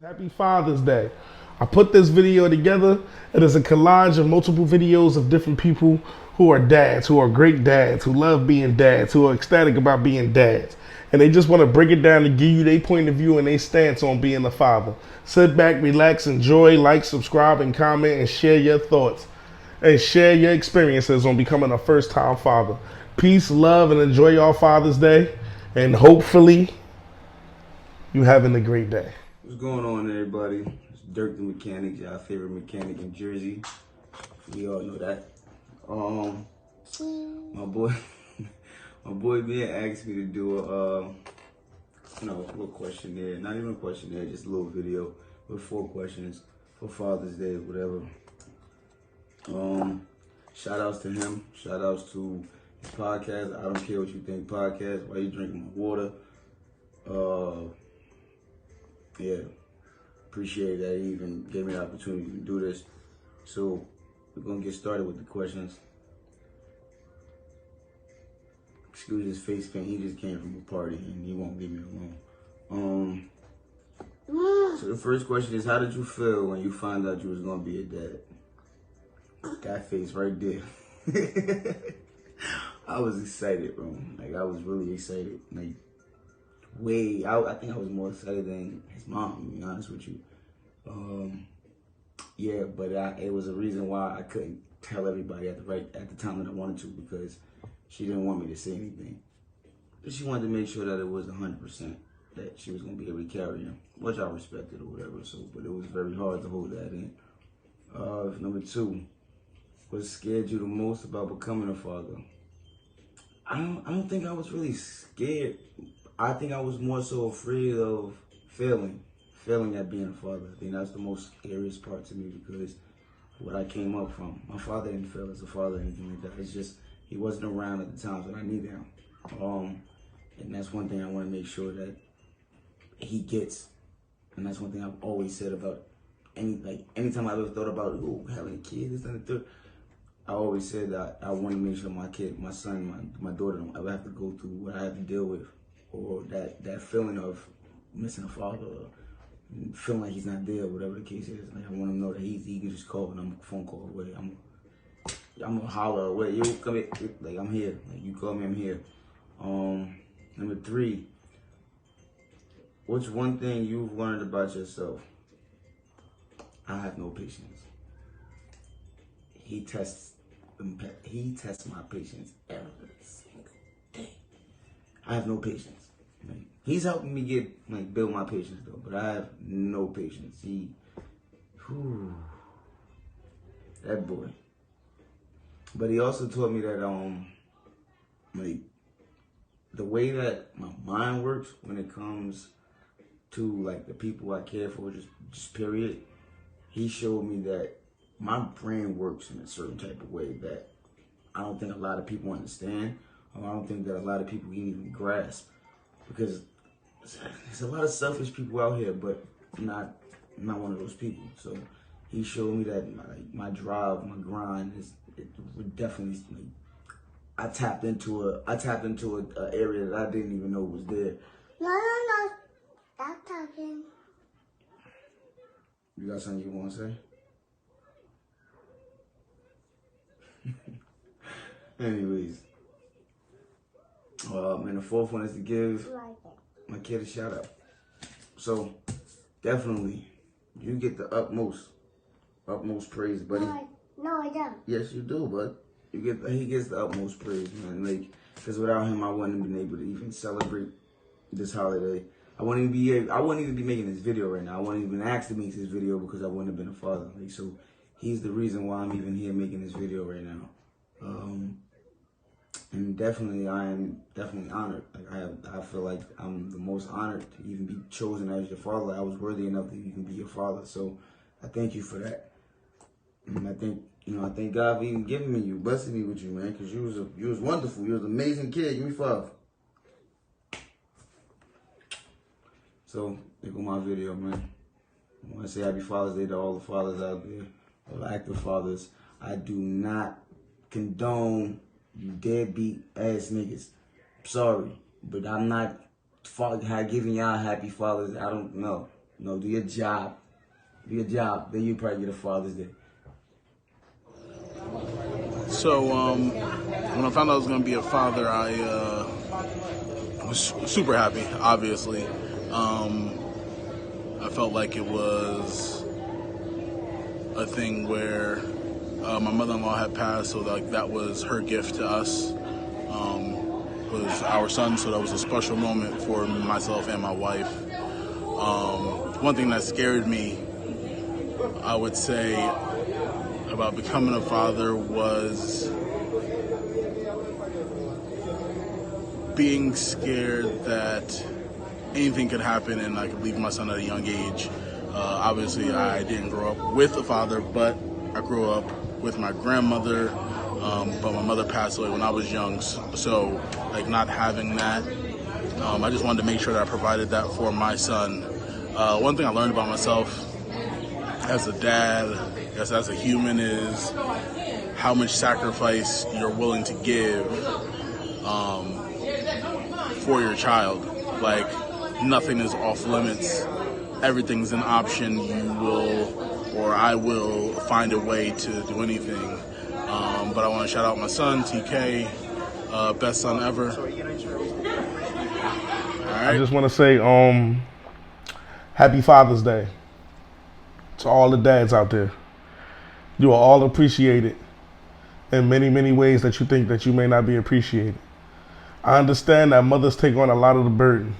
Happy Father's Day. I put this video together. It is a collage of multiple videos of different people who are dads, who are great dads, who love being dads, who are ecstatic about being dads. And they just want to break it down to give you their point of view and their stance on being a father. Sit back, relax, enjoy, like, subscribe, and comment, and share your thoughts. And share your experiences on becoming a first-time father. Peace, love, and enjoy your Father's Day. And hopefully, you having a great day. What's going on, everybody? It's Dirk the Mechanic, y'all favorite mechanic in Jersey. We all know that. My boy, my boy Ben asked me to do a little questionnaire. Not even a questionnaire, just a little video with 4 questions for Father's Day, whatever. Shout outs to him. Shout outs to his podcast. I don't care what you think podcast. Why you drinking my water? Yeah, appreciate that he even gave me the opportunity to do this. So we're gonna get started with the questions. Excuse his face paint, he just came from a party and he won't leave me alone. So the first question is, how did you feel when you found out you was gonna be a dad? That face right there. I was excited, bro. Like, I was really excited. Like, I think I was more excited than his mom, to be honest with you. Yeah, but it was a reason why I couldn't tell everybody at the time that I wanted to, because she didn't want me to say anything. She wanted to make sure that it was 100% that she was gonna be able to carry him, which I respected or whatever. So, but it was very hard to hold that in. Number 2, what scared you the most about becoming a father? I don't think I was really scared. I think I was more so afraid of failing at being a father. I think that's the most scariest part to me, because what I came up from. My father didn't fail as a father or anything like that. It's just he wasn't around at the times when I needed him. And that's one thing I want to make sure that he gets. And that's one thing I've always said about anytime I've ever thought about having a kid, this and the third. I always said that I want to make sure my kid, my son, my daughter don't ever have to go through what I have to deal with, or that feeling of missing a father, or feeling like he's not there, whatever the case is. Like, I want him to know that he can just call and I'm a phone call away. I'm gonna holler away. Yo, come here. Like, I'm here. Like, you call me, I'm here. Number 3, what's one thing you've learned about yourself? I have no patience. He tests my patience every single day. I have no patience. Like, he's helping me build my patience though, but I have no patience. That boy. But he also taught me that the way that my mind works when it comes to the people I care for, just period. He showed me that my brain works in a certain type of way that I don't think a lot of people understand, or I don't think that a lot of people can even grasp, because there's a lot of selfish people out here, but I'm not one of those people. So he showed me that my drive, my grind would definitely. I tapped into a area that I didn't even know was there. No. Stop talking. You got something you want to say? Anyways, and the 4th one is to give my kid a shout out. So definitely, you get the utmost praise, buddy. No, I don't. Yes, you do, bud. He gets the utmost praise, man. Because without him, I wouldn't have been able to even celebrate this holiday. I wouldn't even be making this video right now. I wouldn't even asked to make this video because I wouldn't have been a father. So he's the reason why I'm even here making this video right now. And definitely, I am definitely honored. I feel like I'm the most honored to even be chosen as your father. I was worthy enough to even be your father. So I thank you for that. And I thank God for even giving me you, blessing me with you, man. Because you was wonderful. You was an amazing kid. Give me 5. So there go my video, man. I want to say Happy Father's Day to all the fathers out there, all the active fathers. I do not condone you deadbeat ass niggas. Sorry, but I'm not giving y'all Happy Father's Day. I don't know. do your job. Do your job. Then you probably get a Father's Day. So, when I found out I was going to be a father, I was super happy, obviously. I felt like it was a thing where my mother-in-law had passed, so that was her gift to us. Was our son, so that was a special moment for myself and my wife. One thing that scared me, I would say, about becoming a father was being scared that anything could happen and I could leave my son at a young age. Obviously, I didn't grow up with a father, but I grew up with my grandmother, but my mother passed away when I was young. So, not having that, I just wanted to make sure that I provided that for my son. One thing I learned about myself as a dad, as a human, is how much sacrifice you're willing to give for your child. Nothing is off limits. Everything's an option. You will, or I will, find a way to do anything. But I want to shout out my son, TK, best son ever. All right. I just want to say, happy Father's Day to all the dads out there. You are all appreciated in many, many ways that you think that you may not be appreciated. I understand that mothers take on a lot of the burden.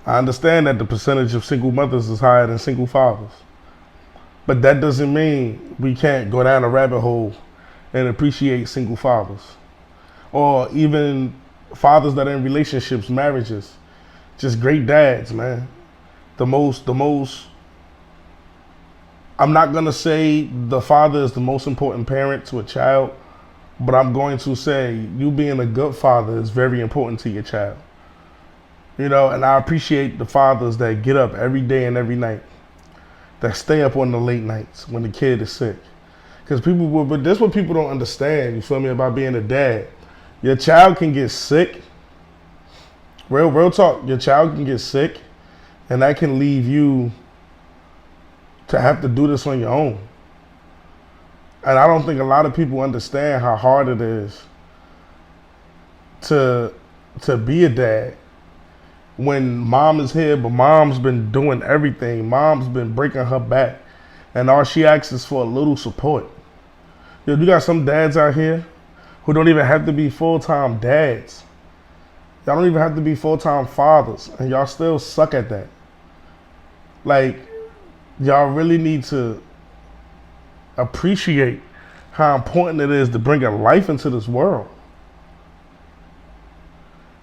I understand that the percentage of single mothers is higher than single fathers. But that doesn't mean we can't go down a rabbit hole and appreciate single fathers. Or even fathers that are in relationships, marriages. Just great dads, man. The most, I'm not going to say the father is the most important parent to a child, but I'm going to say you being a good father is very important to your child. And I appreciate the fathers that get up every day and every night, that stay up on the late nights when the kid is sick. Because but that's what people don't understand, you feel me, about being a dad. Your child can get sick. Real talk, your child can get sick, and that can leave you to have to do this on your own. And I don't think a lot of people understand how hard it is to be a dad when mom is here, but mom's been doing everything. Mom's been breaking her back, and all she asks is for a little support. You got some dads out here who don't even have to be full-time dads. Y'all don't even have to be full-time fathers, and y'all still suck at that. Y'all really need to appreciate how important it is to bring a life into this world.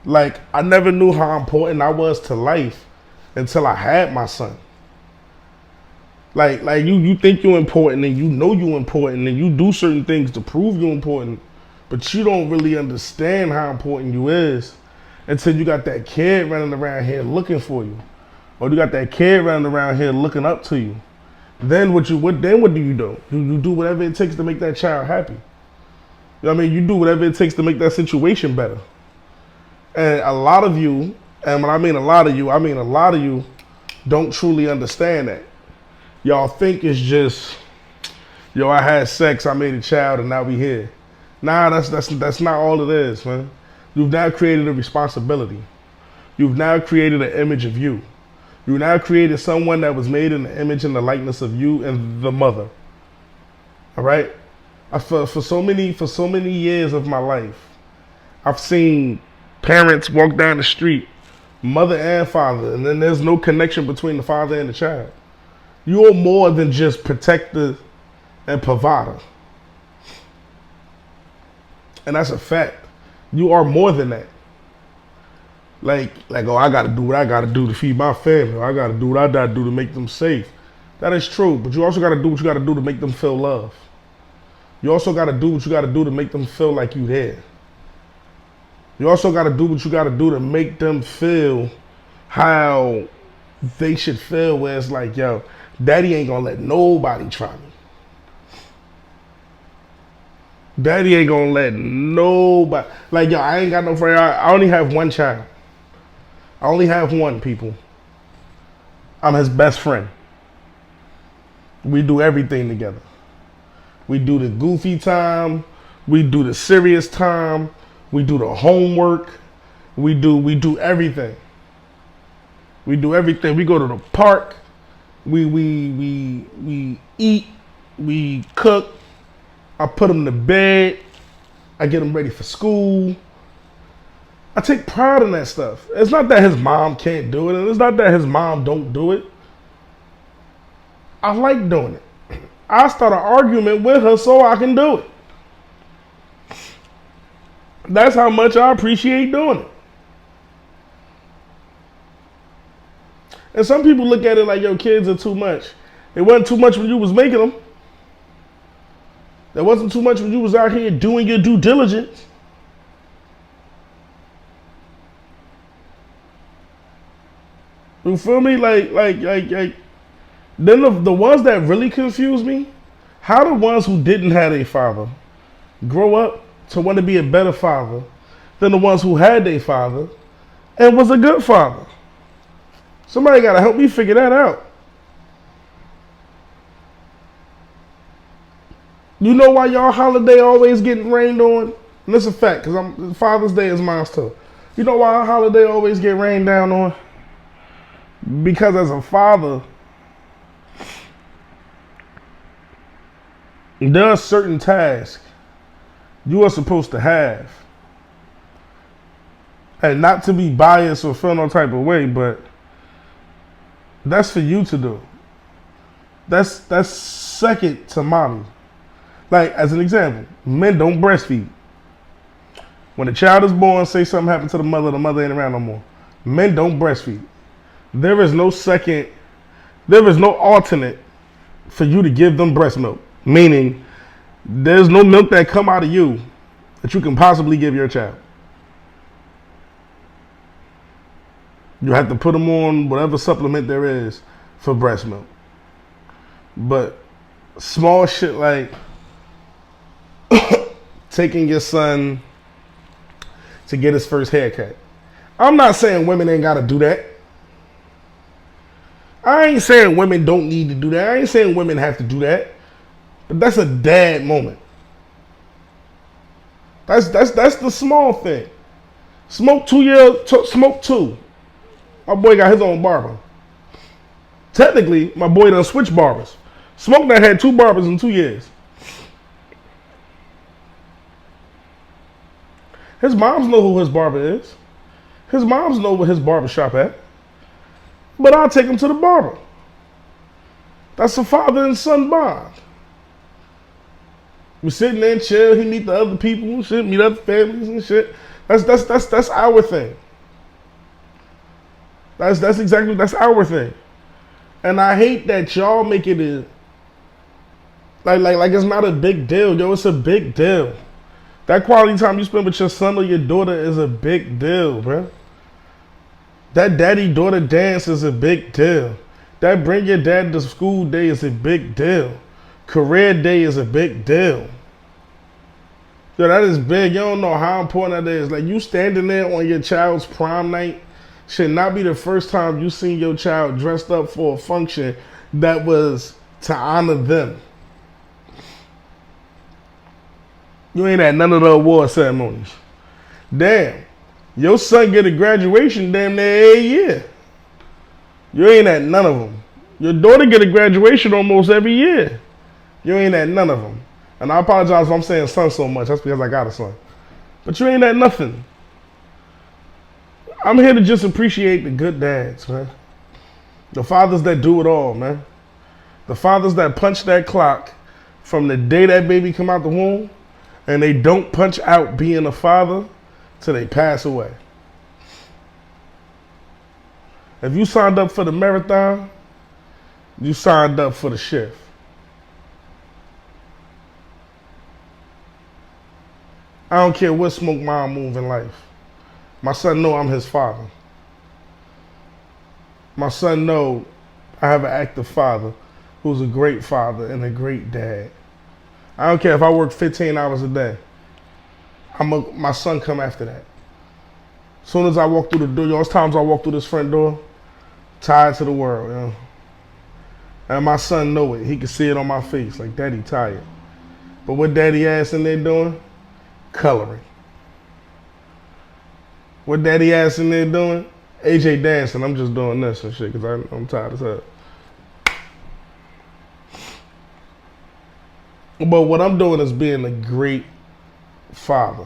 I never knew how important I was to life until I had my son. You think you're important, and you know you're important, and you do certain things to prove you're important, but you don't really understand how important you is until you got that kid running around here looking for you, or you got that kid running around here looking up to you. Then what do you do? You do whatever it takes to make that child happy. You do whatever it takes to make that situation better. And a lot of you, and when I mean a lot of you, I mean a lot of you don't truly understand that. Y'all think it's just, I had sex, I made a child, and now we here. Nah, that's not all it is, man. You've now created a responsibility. You've now created an image of you. You now created someone that was made in the image and the likeness of you and the mother. All right? For so many years of my life, I've seen parents walk down the street, mother and father, and then there's no connection between the father and the child. You're more than just protector and provider. And that's a fact. You are more than that. Oh, I gotta do what I gotta do to feed my family. Or I gotta do what I gotta do to make them safe. That is true, but you also gotta do what you gotta do to make them feel love. You also gotta do what you gotta do to make them feel like you there. You also gotta do what you gotta do to make them feel how they should feel, where it's yo, daddy ain't gonna let nobody try me. Daddy ain't gonna let nobody, yo, I ain't got no friend. I only have one child. I only have one, people. I'm his best friend. We do everything together. We do the goofy time. We do the serious time. We do the homework. We do everything. We do everything. We go to the park. We eat. We cook. I put him to bed. I get him ready for school. I take pride in that stuff. It's not that his mom can't do it, and it's not that his mom don't do it. I like doing it. I start an argument with her so I can do it. That's how much I appreciate doing it. And some people look at it like your kids are too much. It wasn't too much when you was making them. There wasn't too much when you was out here doing your due diligence. You feel me? Like then the ones that really confuse me, how the ones who didn't have a father grow up to want to be a better father than the ones who had a father and was a good father. Somebody got to help me figure that out. You know why y'all holiday always getting rained on? And it's a fact, because Father's Day is mine too. You know why our holiday always get rained down on? Because as a father, there are certain tasks you are supposed to have. And not to be biased or feel no type of way, but that's for you to do. That's second to mommy. Like, as an example, men don't breastfeed. When a child is born, say something happened to the mother ain't around no more. Men don't breastfeed. There is no alternate for you to give them breast milk. Meaning, there's no milk that come out of you that you can possibly give your child. You have to put them on whatever supplement there is for breast milk. But small shit like taking your son to get his first haircut. I'm not saying women ain't got to do that. I ain't saying women don't need to do that. I ain't saying women have to do that. But that's a dad moment. That's the small thing. Smoke 2 years, smoke 2. My boy got his own barber. Technically, my boy done switched barbers. Smoke that had 2 barbers in 2 years. His moms know who his barber is. His moms know where his barber shop at. But I'll take him to the barber. That's a father and son bond. We sitting there and chill. He meet the other people and shit, meet other families and shit. That's our thing. That's our thing. And I hate that y'all make it a, like it's not a big deal. Yo, it's a big deal. That quality time you spend with your son or your daughter is a big deal, bro. That daddy-daughter dance is a big deal. That bring your dad to school day is a big deal. Career day is a big deal. Yo, that is big. You don't know how important that is. Like, you standing there on your child's prom night should not be the first time you seen your child dressed up for a function that was to honor them. You ain't at none of the award ceremonies. Damn. Your son get a graduation damn near every year. You ain't at none of them. Your daughter get a graduation almost every year. You ain't at none of them. And I apologize if I'm saying son so much. That's because I got a son. But you ain't at nothing. I'm here to just appreciate the good dads, man. The fathers that do it all, man. The fathers that punch that clock from the day that baby come out the womb, and they don't punch out being a father till they pass away. If you signed up for the marathon, you signed up for the shift. I don't care what smoke mom move in life. My son know I'm his father. My son know I have an active father who's a great father and a great dad. I don't care if I work 15 hours a day. My son come after that. As soon as I walk through the door, there's times I walk through this front door, Tired to the world, you know. And my son know it. He can see it on my face, like daddy tired. But what daddy ass in there doing? Coloring. What daddy ass in there doing? AJ dancing. I'm just doing this and shit because I'm tired as hell. But what I'm doing is being a great father.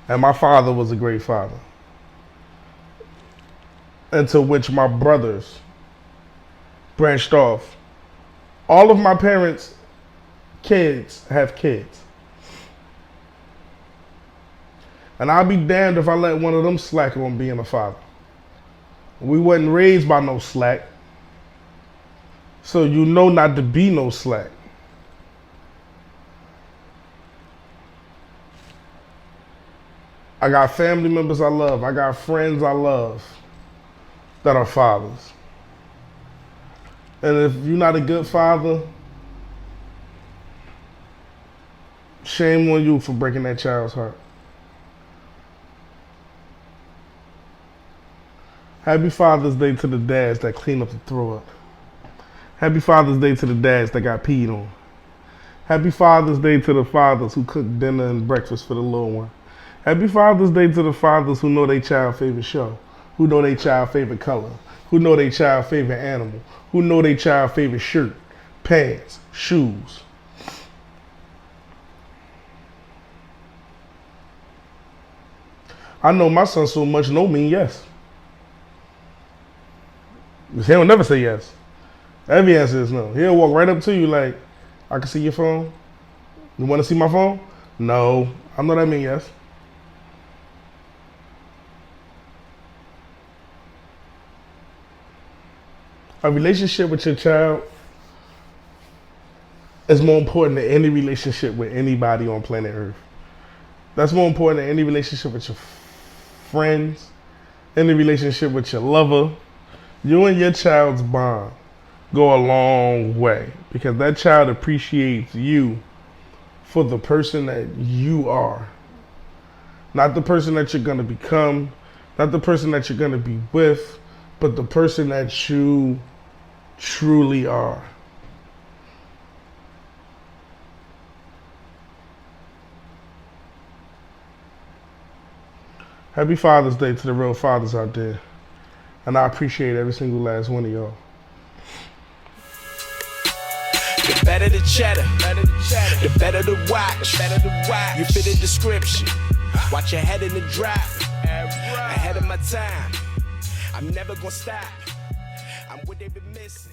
And my father was a great father. Into which my brothers branched off. All of my parents' kids have kids. And I'll be damned if I let one of them slack on being a father. We wasn't raised by no slack. So you know not to be no slack. I got family members I love. I got friends I love that are fathers. And if you're not a good father, shame on you for breaking that child's heart. Happy Father's Day to the dads that clean up the throw up. Happy Father's Day to the dads that got peed on. Happy Father's Day to the fathers who cook dinner and breakfast for the little one. Happy Father's Day to the fathers who know their child's favorite show, who know their child's favorite color, who know their child's favorite animal, who know their child's favorite shirt, pants, shoes. I know my son so much, no mean yes. He'll never say yes. Every answer is no. He'll walk right up to you like, I can see your phone. You want to see my phone? No. I know that mean yes. A relationship with your child is more important than any relationship with anybody on planet Earth. That's more important than any relationship with your friends, any relationship with your lover. You and your child's bond go a long way because that child appreciates you for the person that you are. Not the person that you're going to become, not the person that you're going to be with, but the person that you truly are. Happy Father's Day to the real fathers out there. And I appreciate every single last one of y'all. The better the cheddar, the better the watch. You fit the description. Watch your head in the drop. Ahead of my time. I'm never gonna stop. I'm what they've been missing.